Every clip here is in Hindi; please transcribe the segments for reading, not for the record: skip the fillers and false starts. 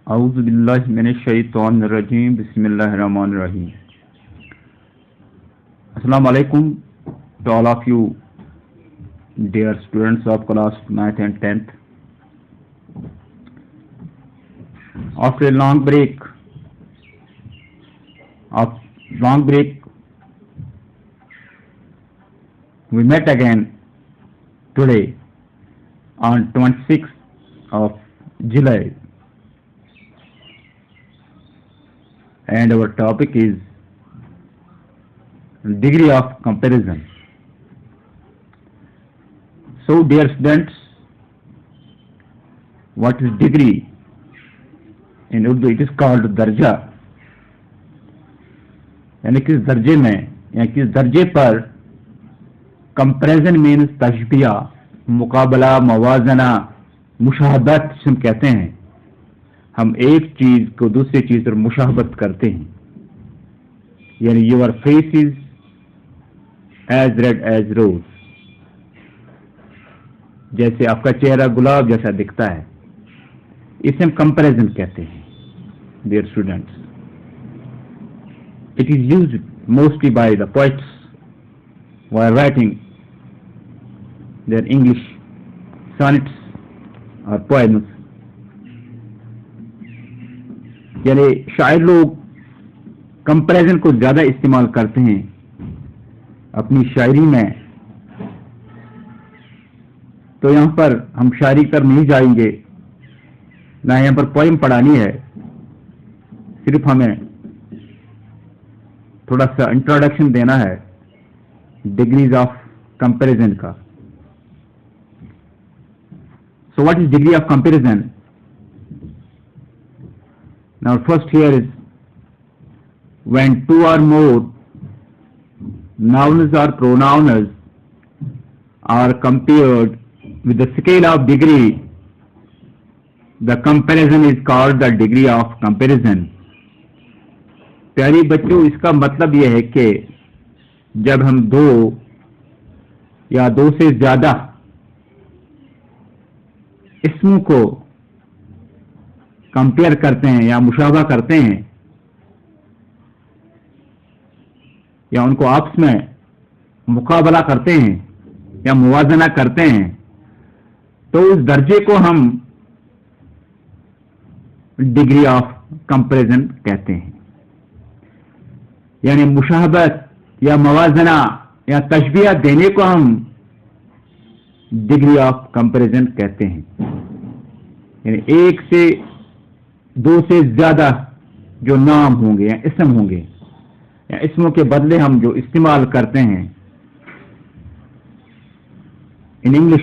A'udhu billahi minash shaitanir rajim. Bismillahirrahmanirrahim. Assalamu alaikum to all of you, dear students of class 9th and 10th. After a long break, we met again today on 26th of July, and our topic is degree of comparison. So, dear students, what is degree? In Urdu it is called दर्जा, यानी किस दर्जे में या किस दर्जे पर कंपैरिजन मीन्स तशबिया, मुकाबला, मवाजना, मुशाहबत हम कहते हैं। हम एक चीज को दूसरी चीज पर मुशाहबत करते हैं, यानी your face is as red as rose, जैसे आपका चेहरा गुलाब जैसा दिखता है, इसे हम कंपैरिजन कहते हैं। Dear students, it is used mostly by the poets while writing their English sonnets or poems. यानी शायर लोग कंपैरिजन को ज्यादा इस्तेमाल करते हैं अपनी शायरी में। तो यहाँ पर हम शायरी पर नहीं जाएंगे, ना यहाँ पर पोएम पढ़ानी है, सिर्फ हमें थोड़ा सा इंट्रोडक्शन देना है डिग्रीज ऑफ कंपैरिजन का। So what is degree of comparison? Now first here is when two और more nouns or pronouns are compared with the scale of degree, the comparison is called the degree of comparison. प्यारी बच्चों, इसका मतलब यह है कि जब हम दो या दो से ज्यादा इसमों को कंपेयर करते हैं या मुशाबा करते हैं या उनको आपस में मुकाबला करते हैं या मुवाजना करते हैं, तो उस दर्जे को हम डिग्री ऑफ कंपैरिजन कहते हैं। यानी मुशाहबत या मवाजना या तशबिया देने को हम डिग्री ऑफ कंपैरिजन कहते हैं। यानी एक से दो से ज्यादा जो नाम होंगे या इसम होंगे या इसमों के बदले हम जो इस्तेमाल करते हैं, in English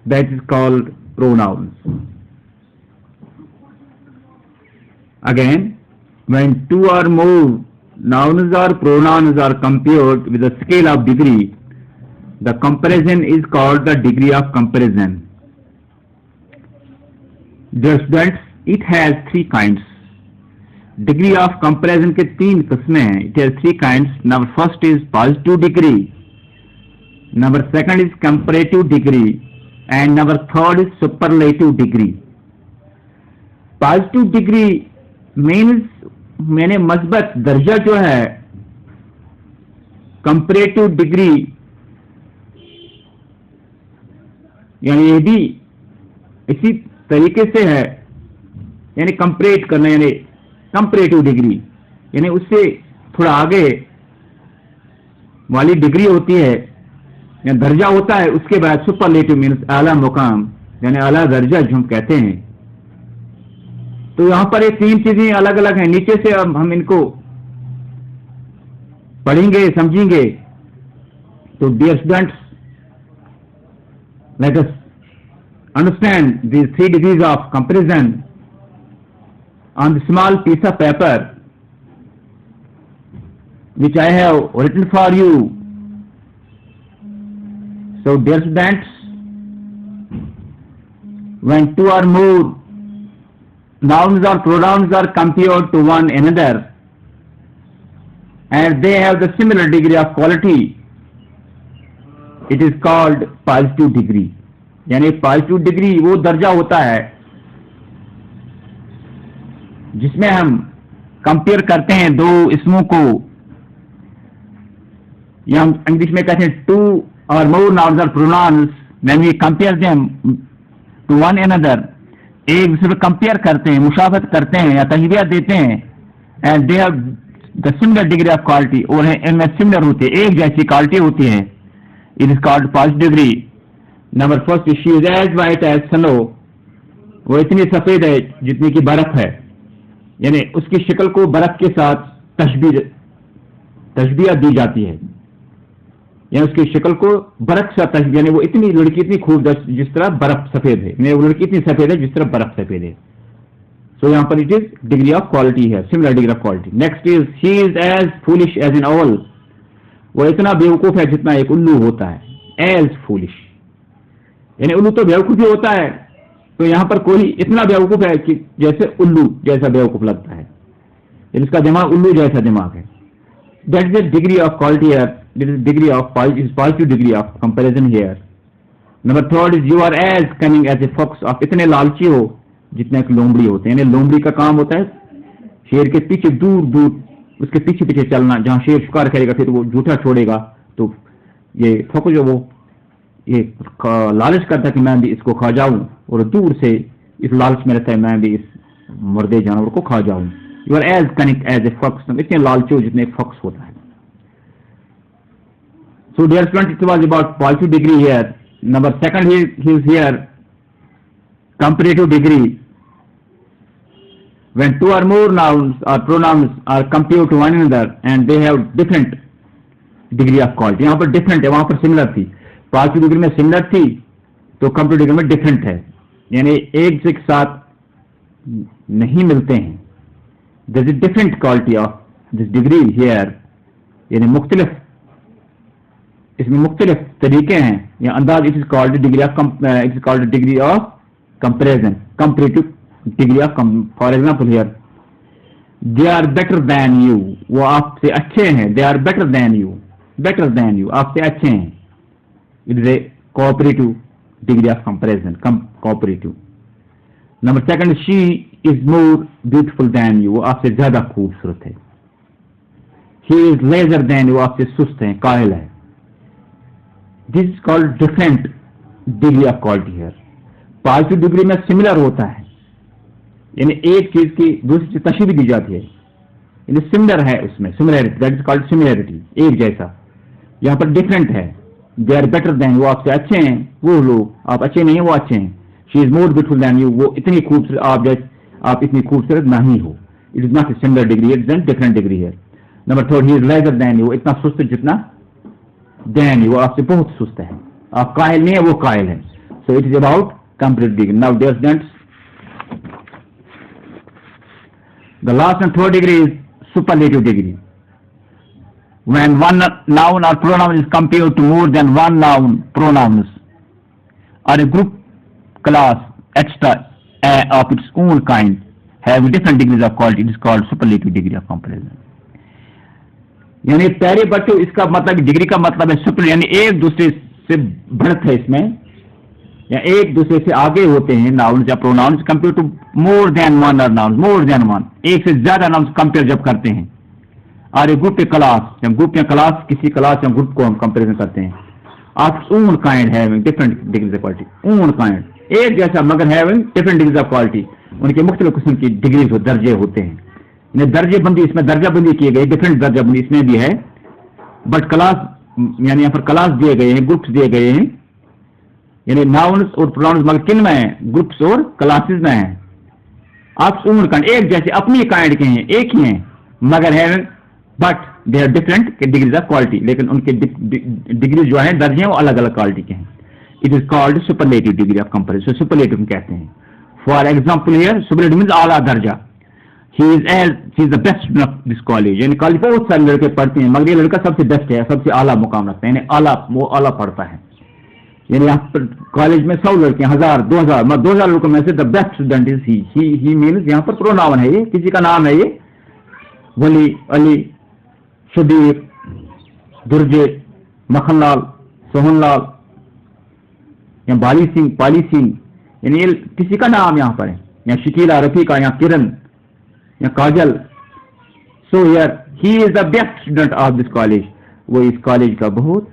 that is called pronouns. Again, when two और more nouns or pronouns are compared with a scale of degree, the comparison is called the degree of comparison. Dear students, it has three kinds. Degree of comparison के तीन किस्में हैं. It has three kinds. Number first is positive degree, number second is comparative degree, and number third is superlative degree. Positive degree means मैंने मस्बत दर्जा जो है, कंपैरेटिव डिग्री यानी ये भी इसी तरीके से है, यानी कंपैरेट करना, यानी कंपैरेटिव डिग्री यानी उससे थोड़ा आगे वाली डिग्री होती है या दर्जा होता है। उसके बाद सुपरलेटिव मीन्स आला मुकाम, यानी आला दर्जा जो हम कहते हैं। तो यहां पर ये तीन चीजें अलग अलग हैं। नीचे से अब हम इनको पढ़ेंगे, समझेंगे। तो dear students, let us understand these three degrees of comparison on the small piece of paper which I have written for you. So dear students, when two or more nouns or pronouns are compared to one another and they have the similar degree of quality, it is called positive degree. यानी पॉजिटिव डिग्री वो दर्जा होता है जिसमें हम कंपेयर करते हैं दो इसमों को, या हम इंग्लिश में कहते हैं टू और मोर नाउन्स और pronouns, when we compare them to one another, एक दूसरे को कंपेयर करते हैं, मुशाबहत करते हैं या तशबीह देते हैं, and they have the similar degree of quality, और इनमें सिमिलर होती है, एक जैसी क्वालिटी होती है, it is called positive degree. Number first, she is as white as snow, वो इतनी सफेद है जितनी की बर्फ है, यानी उसकी शक्ल को बर्फ के साथ तशबीह दी जाती है, यानी उसकी शक्ल को बर्फ से तशबीह, यानी वो इतनी लड़की इतनी खूबसूरत जिस तरह बर्फ सफेद है, यानी वो लड़की इतनी सफेद है जिस तरह बर्फ सफेद है। सो यहाँ पर it is degree of quality है, similar degree of quality. Next is she is as foolish as an owl, वो इतना बेवकूफ है जितना एक उल्लू होता है, एज फूलिश, यानी उल्लू तो बेवकूफ ही होता है, तो यहाँ पर कोई इतना बेवकूफ है कि जैसे उल्लू जैसा बेवकूफ लगता है, इसका दिमाग उल्लू जैसा दिमाग है। That is the degree of quality here, this is degree of positive degree of comparison here. Number third is you are as cunning as a fox, आप इतने लालची हो जितने एक लोमड़ी होते हैं, यानी लोमड़ी का काम होता है शेर के पीछे दूर दूर उसके पीछे पीछे चलना, जहां शेर शिकार करेगा फिर वो झूठा छोड़ेगा, तो ये फॉक्स जो वो ये लालच करता है कि मैं भी इसको खा जाऊं, और दूर से इस लालच में रहता है मैं भी इस मुर्दे जानवर को खा जाऊं। You are as cunning as a fox, इतने लालची हो जितने एक फॉक्स होता है। So dear student, it was about positive degree here. Number second is here comparative degree, when two or more nouns or pronouns are compared to one another and they have different degree of quality। यहाँ पर different है, वहां पर similar थी, पॉजिटिव डिग्री में similar थी, तो कंपैरेटिव डिग्री में different है, यानी एक से साथ नहीं मिलते हैं। there is different quality of this degree here, यानी मुख्तलिफ, इसमें मुख्तलिफ तरीके हैं या अंदाज। It is called degree of comparison, comparative degree of. For example here, they are better than you, वो आपसे अच्छे हैं, they are better than you, आपसे अच्छे हैं। It is a cooperative degree of comparison, cooperative. Number second, she is more beautiful than you, वो आपसे ज्यादा खूबसूरत है। He is lazier than you, आपसे सुस्त है, कायल है। This is called different degree of quality here. Positive degree में सिमिलर होता है, यानी एक चीज की दूसरी चीज तशबीह दी जाती है, यानी सिमिलर है उसमें, similarity, that is called similarity, एक जैसा। यहाँ पर डिफरेंट है, दे आर बेटर देन, वो आपसे अच्छे हैं, वो लोग आप अच्छे नहीं, वो अच्छे हैं। She is more beautiful than you, वो इतनी खूबसूरत, आप इतनी खूबसूरत नहीं हो। It is not a similar degree, it is different degree है। Number third, he is lazier than you, इतना सुस्त जितना देन यू, आपसे बहुत सुस्त है, आप कायल नहीं है, वो कायल है। So it is about comparative degree. Now dear students, the last and third degree is superlative degree. When one noun or pronoun is compared to more than one noun, pronouns, or a group, class, etc. Of its own kind have different degrees of quality, it is called superlative degree of comparison. यानी पहले बच्चों इसका मतलब डिग्री का मतलब है सुपर, यानी एक दूसरे से बढ़त है इसमें, या एक दूसरे से आगे होते हैं नाउन्स या pronouns compare to more than one और नाउन्स, मोर देन वन, एक से ज्यादा नाउन्स कंपेयर जब करते हैं। और ग्रुप क्लास, जब ग्रुप या क्लास किसी क्लास या ग्रुप को हम कंपेरिजन करते हैं। Of own kind having different degrees of quality, own kind एक जैसा मगर having different degrees of quality, उनके मुख्तलिफ किस्म की डिग्रीज और दर्जे होते हैं। दर्जे बंदी, इसमें दर्जा बंदी की गई, डिफरेंट दर्जा बंदी इसमें भी है, बट क्लास यानी यहाँ पर क्लास दिए गए हैं, ग्रुप्स दिए गए हैं, यानी नाउन्स और प्रोनाउंस मगर किन में है, ग्रुप्स और क्लासेस में है। आप उम्र काइंड एक जैसे अपनी काइंड के हैं, एक ही हैं, मगर है but they are different degrees of quality, लेकिन उनके डिग्री जो है दर्जे हैं वो अलग अलग क्वालिटी के हैं। It is called superlative degree of comparison, superlative कहते हैं। For example here, superlative means आला दर्जा। ही is the best of this college, यानी कॉलेज बहुत सारे लड़के पढ़ते हैं मगर ये लड़का सबसे बेस्ट है, सबसे आला मुकाम रखता है, यानी आला, वो आला पढ़ता है। यानी यहाँ पर कॉलेज में 100 लड़के, 1000, 2000, मतलब 2000 लड़कों में से the best student is he means यहाँ पर प्रोनाउन है, ये किसी का नाम है, ये वली, अली, शबीर, दुर्जे, मखनलाल, सोहनलाल या बाली सिंह, पाली सिंह, यानी ये किसी का नाम यहाँ पर है, या शकीला, रफीका या किरण, या Kajal, so here he is the best student of this college, वो इस कॉलेज का बहुत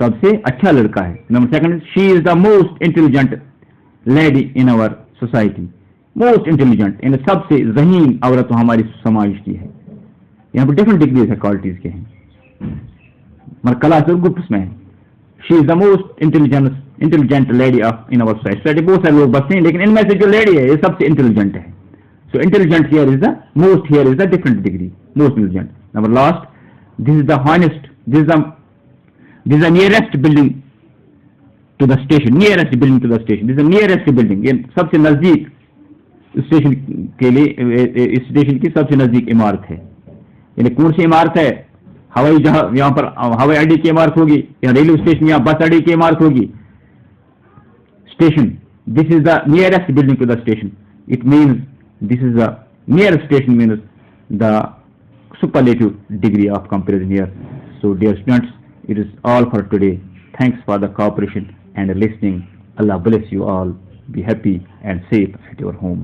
सबसे अच्छा लड़का है। Number second, she is the most intelligent lady in our society, most intelligent, इन सबसे ज़हीन औरत हमारी समाज की है। यहाँ पर डिफरेंट डिग्रीज है, क्वालिटीज के हैं, मगर क्लास और ग्रुप्स में है। She is the most intelligent lady of in our society. बहुत सारे लोग बसते हैं, लेकिन इनमें से जो लेडी है ये सबसे इंटेलिजेंट है। So intelligent here is the most, here is the different degree, most intelligent. Number last, this is the honest, this is the nearest building to the station, nearest building to the station, this is the nearest building, ये सबसे नजदीक स्टेशन के लिए, इस स्टेशन की सबसे नजदीक इमारत है। यानी कौन सी इमारत है? हवाई जहाज, यहाँ पर हवाई अड्डे की इमारत होगी, या रेलवे स्टेशन या बस अड्डे की इमारत होगी। Station, this is the nearest building to the station, it means this is the nearest station means the superlative degree of comparison here. So dear students, it is all for today. Thanks for the cooperation and listening. Allah bless you all. Be happy and safe at your home.